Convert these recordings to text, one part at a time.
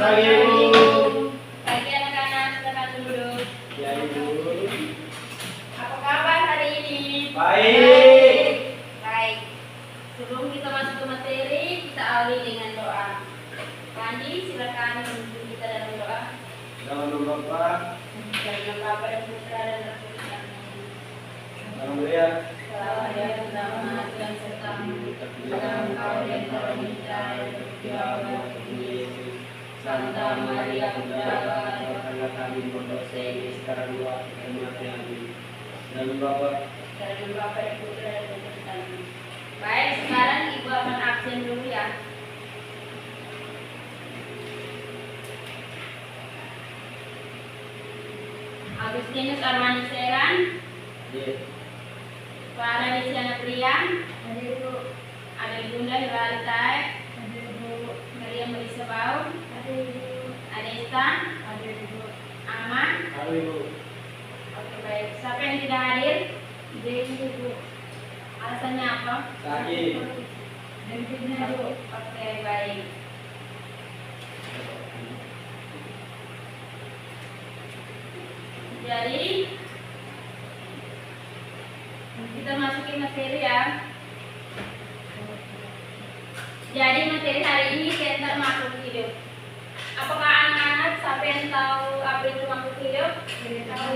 pagi Ibu. Pagi anak-anak, silakan duduk. Ya Ibu. Apa kabar hari ini? Baik. Baik. Sebelum kita masuk ke materi, kita awali dengan doa. Kandi, silakan memimpin kita dalam doa. Dalam nama Bapa, Dalam nama Bapa dan Putra dan Roh Kudus. Amin. Haleluya. Selamat hari pertama Tuhan sertamu. Dalam kau dan para kita yang berdoa untuk Yesus. Santa Maria Bunda Allah, doakanlah kami berdosa ini sekarang doa dan mati amin. Dalam Bapa, dalam Bapa dan Putra dan Roh Kudus. Amin. Baik, sekarang Ibu akan absen dulu ya. Agustinus Armani Seran, ya. Clara Desiana Prian, ada Bunda Hilary Taek, Maria Melisa Bau, ada Istan, Aman. Halo Ibu. Oke, baik. Siapa yang tidak hadir? Alasannya apa? Sakit. Oke, baik. Jadi kita masukin materi ya. Jadi materi hari ini tentang makhluk hidup. Apakah anak-anak siapa yang tahu apa itu makhluk hidup? Tahu.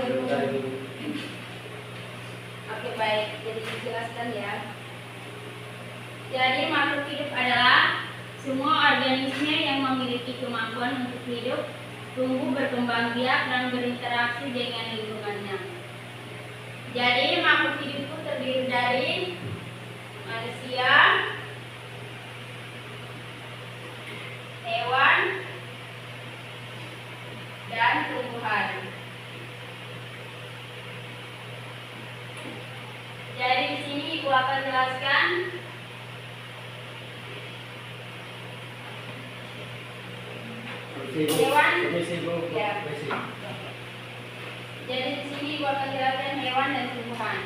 Oke, baik. Jadi dijelaskan ya. Jadi makhluk hidup adalah semua organisme yang memiliki kemampuan untuk hidup, tumbuh, berkembang biak, dan berinteraksi dengan lingkungannya. Jadi makhluk hidup itu terdiri dari manusia, hewan, dan tumbuhan. Jadi di sini Ibu akan jelaskan hewan. Ya. Jadi di sini Ibu akan jelaskan hewan dan tumbuhan.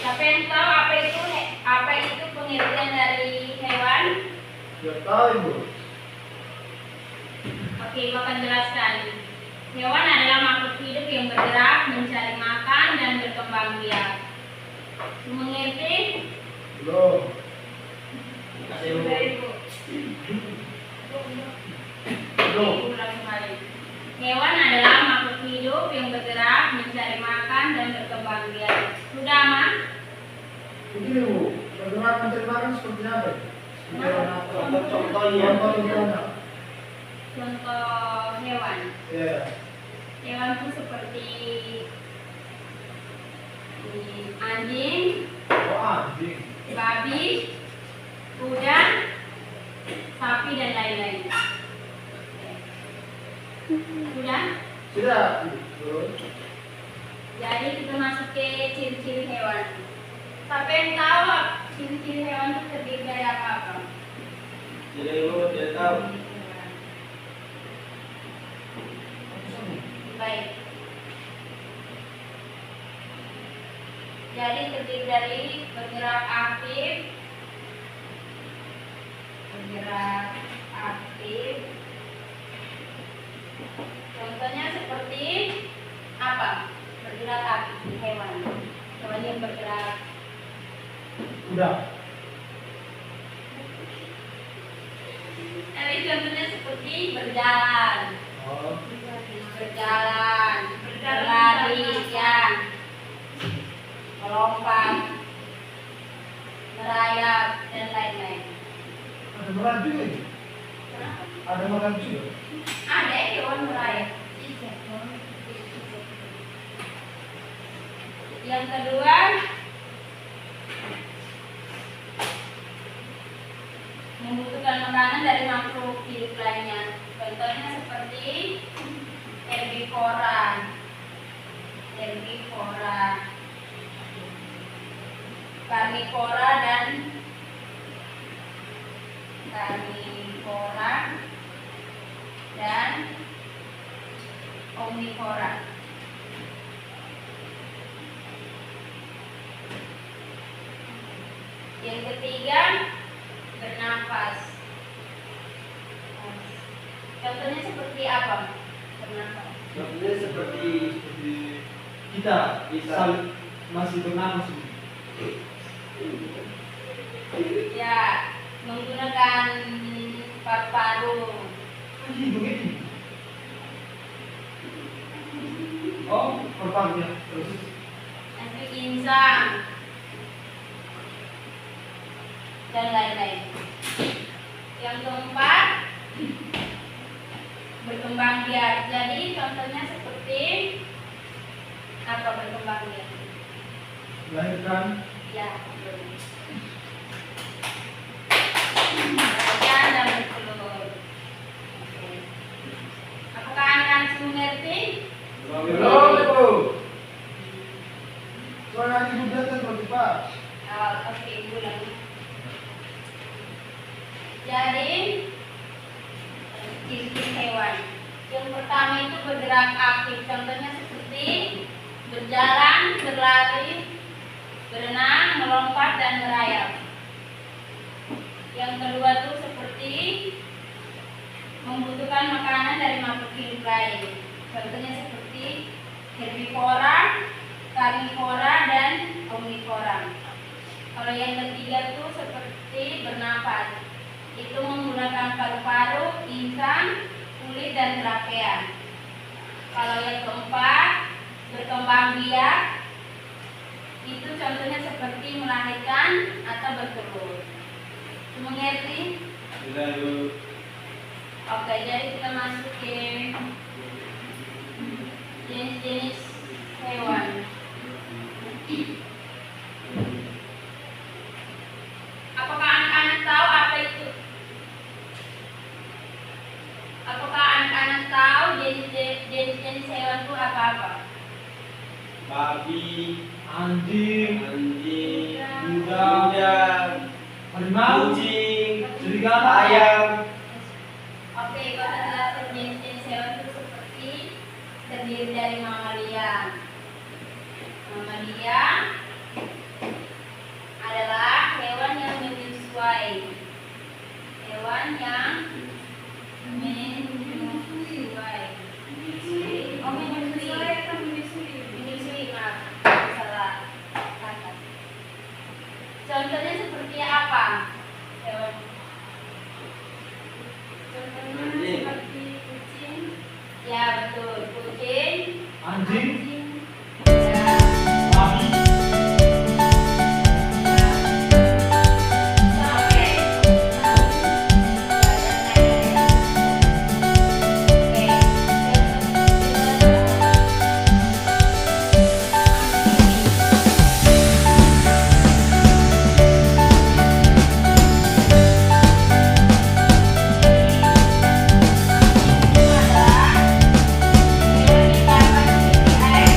Siapa yang tahu apa itu pengertian dari hewan? Ya tahu Ibu. Oke, Ibu akan jelaskan. Hewan adalah makhluk hidup yang bergerak, mencari makan, dan berkembang biak. Mengerti? Belum. Kasih Ibu. Belum. Ibu ulang kembali. Hewan adalah makhluk hidup yang bergerak, mencari makan, dan berkembang biak. Sudah aman? Begini Bu, bergerak mencari makan seperti apa? Contohnya. Contoh hewan. Ya. Hewan itu seperti anjing, Oh anjing. babi, kuda, sapi, dan lain-lain. Sudah? Sudah. Jadi kita masuk ke ciri-ciri hewan. Siapa yang tahu ciri-ciri hewan itu terdiri dari apa-apa? Jadi Ibu tidak tahu. Baik. Jadi terdiri dari bergerak aktif, contohnya seperti apa? Bergerak aktif hewan. Hewan yang bergerak. Udah. Jadi contohnya seperti berjalan, Oh. berlari, ya, melompat, merayap, dan lain-lain. Ada merancu ini? Kenapa? Ada merancu. Ada hewan merayap. Yang kedua, membutuhkan makanan dari makhluk hidup lainnya. Contohnya seperti herbivora, karnivora, dan omnivora. Yang ketiga, bernafas. Contohnya seperti apa? Bernafas. Contohnya seperti Kita Kita. masih bernafas. Ya, menggunakan paru-paru. Hidung ini. Oh, perpanjang terus. Nanti insang dan lain-lain. Yang keempat, berkembang biak. Jadi contohnya seperti apa berkembang biak? Melahirkan. Ya, betul. Melahirkan dan bertelur. Oke. Apakah anak-anak mengerti? Belum itu. Soalnya ibu datang Pak Pak. Oke, ulang. Jadi ciri-ciri hewan. Yang pertama itu bergerak aktif. Contohnya seperti berjalan, berlari, berenang, melompat dan merayap. Yang kedua itu seperti membutuhkan makanan dari makhluk hidup lain. Contohnya seperti herbivora, karnivora dan omnivora. Kalau yang ketiga itu seperti bernafas. Itu menggunakan paru-paru, insang, kulit dan trakea. Kalau yang keempat berkembang biak. Itu contohnya seperti melahirkan atau bertelur. Mengerti? Oke, jadi kita masuk ke jenis-jenis hewan. Apakah anak-anak tahu apa itu? Apakah anak-anak tahu jenis-jenis hewan itu apa-apa? babi, Anjing, anjing, kuda, harimau, kucing, serigala, ayam. Oke, kalau jelaskan jenis-jenis hewan itu seperti terdiri dari mamalia. Mamalia adalah hewan yang menyusui. Hewan yang menyusui. Oh, menyusui atau menyusui? Menyusui, maaf, salah kata. Contohnya seperti apa? Hewan. Contohnya Anjing. seperti kucing. Ya, betul. Kucing. anjing, Ya. babi, Adalah hewan yang dapat hidup di air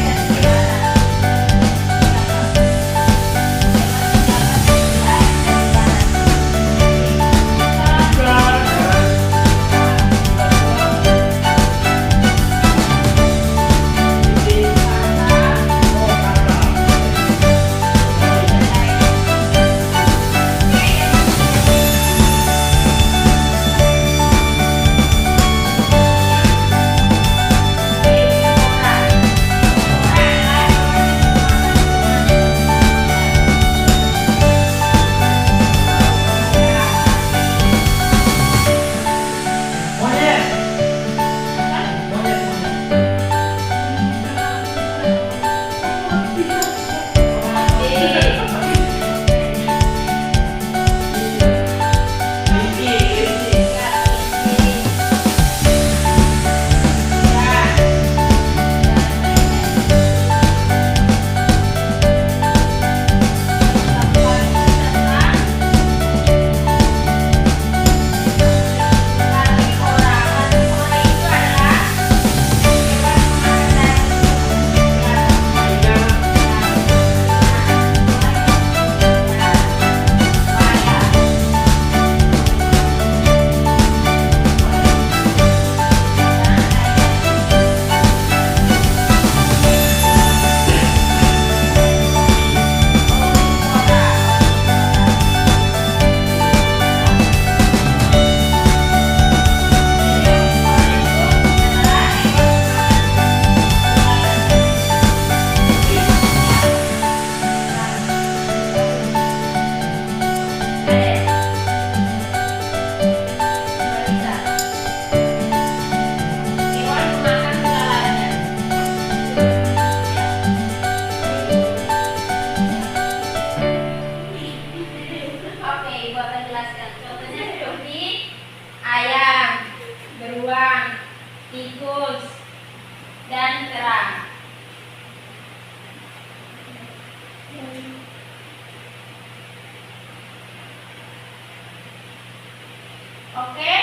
Oke,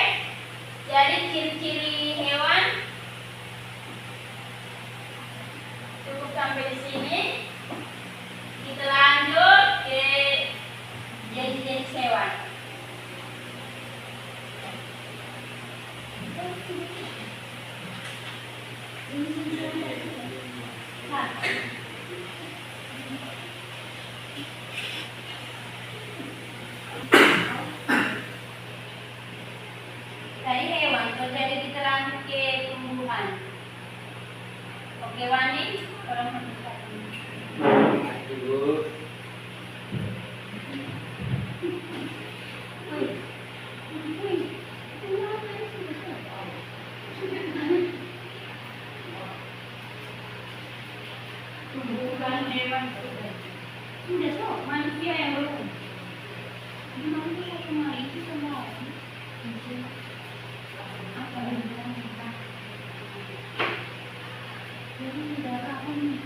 jadi ciri-ciri hewan cukup sampai di sini. Kita lanjut ke jenis-jenis hewan. Tadi hewan, jadi kita lanjut ke tumbuhan. Oke, Wani, tolong menunjukkan. Ibu. Tumbuhan hewan sudah so manusia yang belum. Gimana sih satu kemarin itu semua? Apa yang bilang kita? Jadi darah apa nih?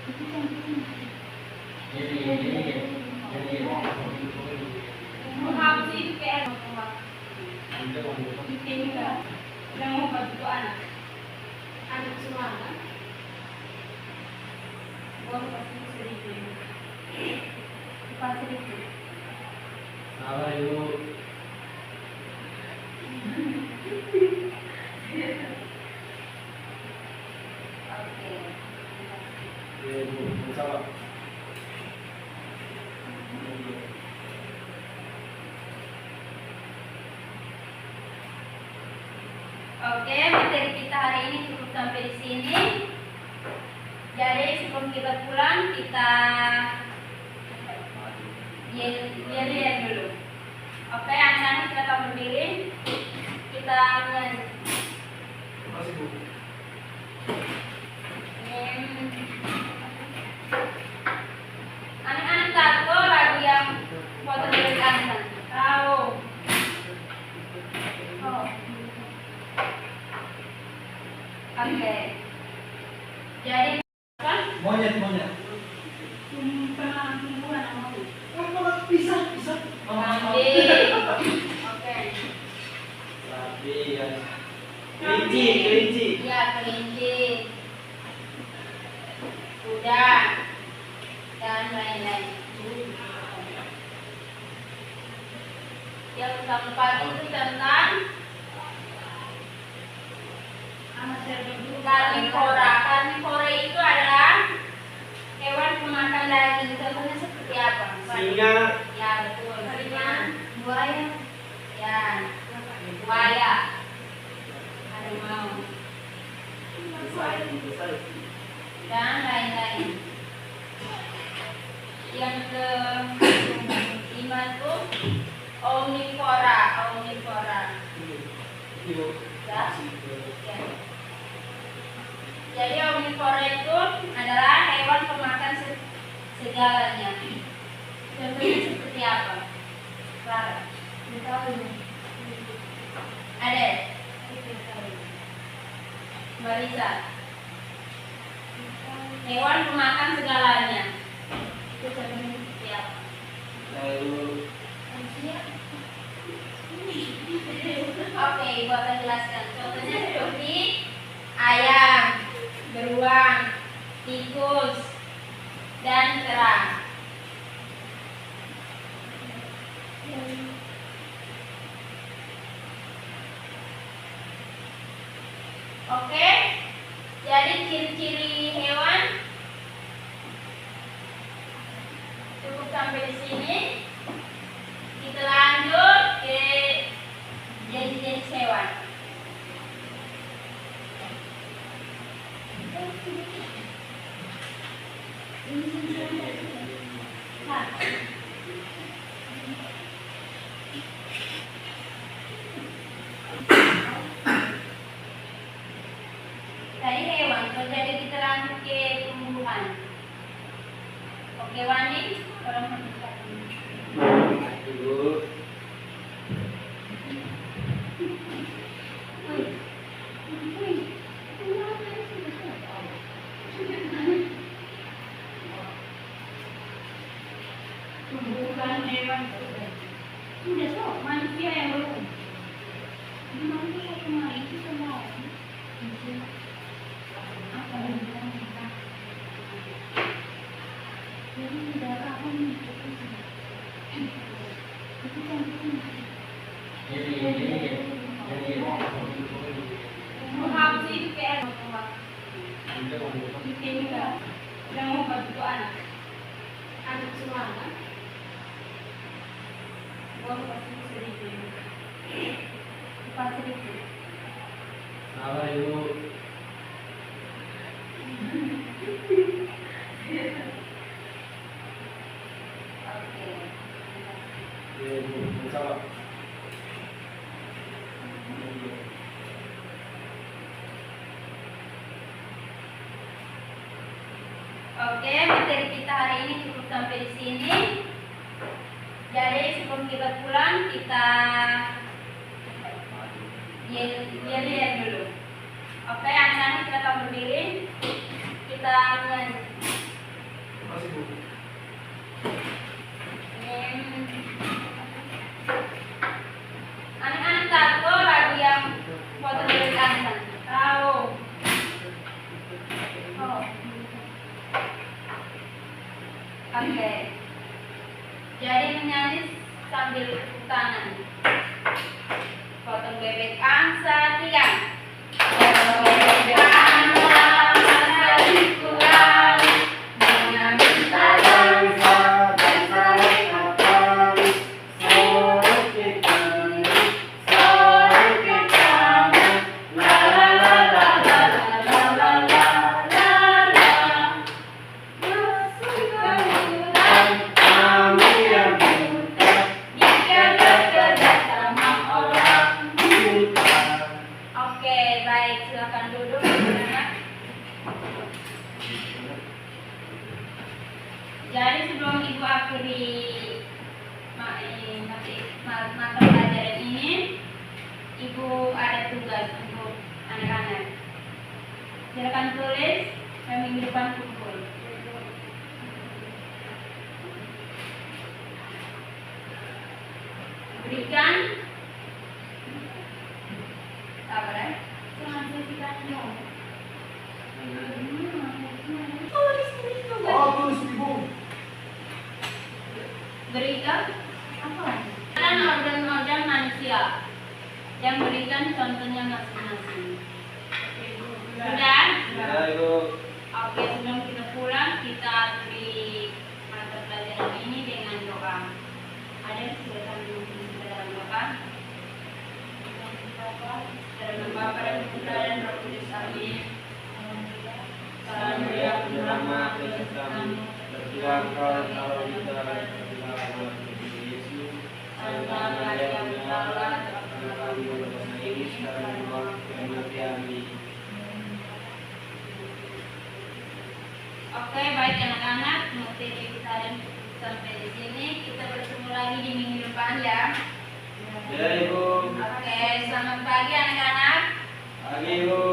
Itu kan Jadi mau habis itu kayak ini kan yang mau bantu anak semua kan? Boleh pasti sedikit. Pasti sedikit. apa ibu? Oke. Ibu, sama. Oke, materi kita hari ini cukup sampai di sini. Jadi sebelum kita pulang kita lihat dulu. Oke, anak-anak kita akan berdiri. Kita nyanyi. Masih Bu. Anak-anak tahu lagu yang foto dari kanan. Tahu. Oh. Oke. Jadi kan Monyet. tumbuhan apa? Bisa. Oke. Sapi ya. Kelinci. Ya, kelinci. Kuda dan lain-lain. Yang keempat itu tentang karnivora. Karnivora itu adalah hewan pemakan daging. Contohnya seperti apa? Singa. Ya, betul. Singa, buaya. Ya, buaya. Harimau dan lain-lain. Yang kelima itu omnivora. Ibu. Ya. Ya. Jadi omnivora itu adalah hewan pemakan segalanya. Contohnya seperti apa? Clara. Ada. Marisa. Hewan pemakan segalanya. Itu contohnya seperti apa? Lalu Oke, Ibu akan jelaskan. Contohnya seperti ayam, beruang, tikus, dan kerang. Oke, jadi ciri-ciri hewan cukup sampai di sini. Kita lanjut ke jenis-jenis hewan. Nah. Tadi hewan, jadi kita lanjut ke tumbuhan. Oke, Wani, tolong menunjukkan. ibu. Tumbuhan hewan sudah so manusia yang belum. Ini manusia satu kemarin itu semua. Apa yang bilang kita? Jadi darah apa nih? Itu kan menghapus itu kayak bikin enggak yang mau bantu anak semua kan gua pasti sedikit pasti sedikit Apa ibu? oke Ya ibu, mencoba. Oke, materi kita hari ini cukup sampai di sini. Jadi sebelum kita pulang kita lihat dulu. Oke, anak-anak kita akan berdiri. Kita Masih bu. anak-anak tahu lagu yang foto dari kanan. Tahu. Oh. Oke. Jadi menyanyi sambil tepuk tangan. Potong bebek angsa tiang. Potong bebek angsa kurang. Mengambil bangsa bangsa kapal. Sore kita, la la la la la la la la la la. Oke, baik, silakan duduk. Jadi sebelum ibu akhiri mata pelajaran ini, ibu ada tugas untuk anak-anak. Silakan tulis dan minggu depan kumpul. Berikan apa ya? Oh, tulis ibu. Berikan apa? Dan organ-organ manusia yang berikan contohnya masing-masing. Sudah? Ya ibu. Oke, sebelum kita pulang kita akhiri mata pelajaran ini dengan doa. Ada silakan kita dalam doa. Dalam Bapa dan Putra dan Roh Kudus. Amin. Salam Maria penuh rahmat Tuhan kami, bertuah kau kalau kita Yesus, Santa Maria penuh Allah, karena kami berdosa ini sekarang di waktu mati kami. Oke, baik anak-anak, materi kita sampai di sini. Kita bertemu lagi di minggu depan ya. Ya ibu. Oke, selamat pagi anak-anak. Pagi ibu.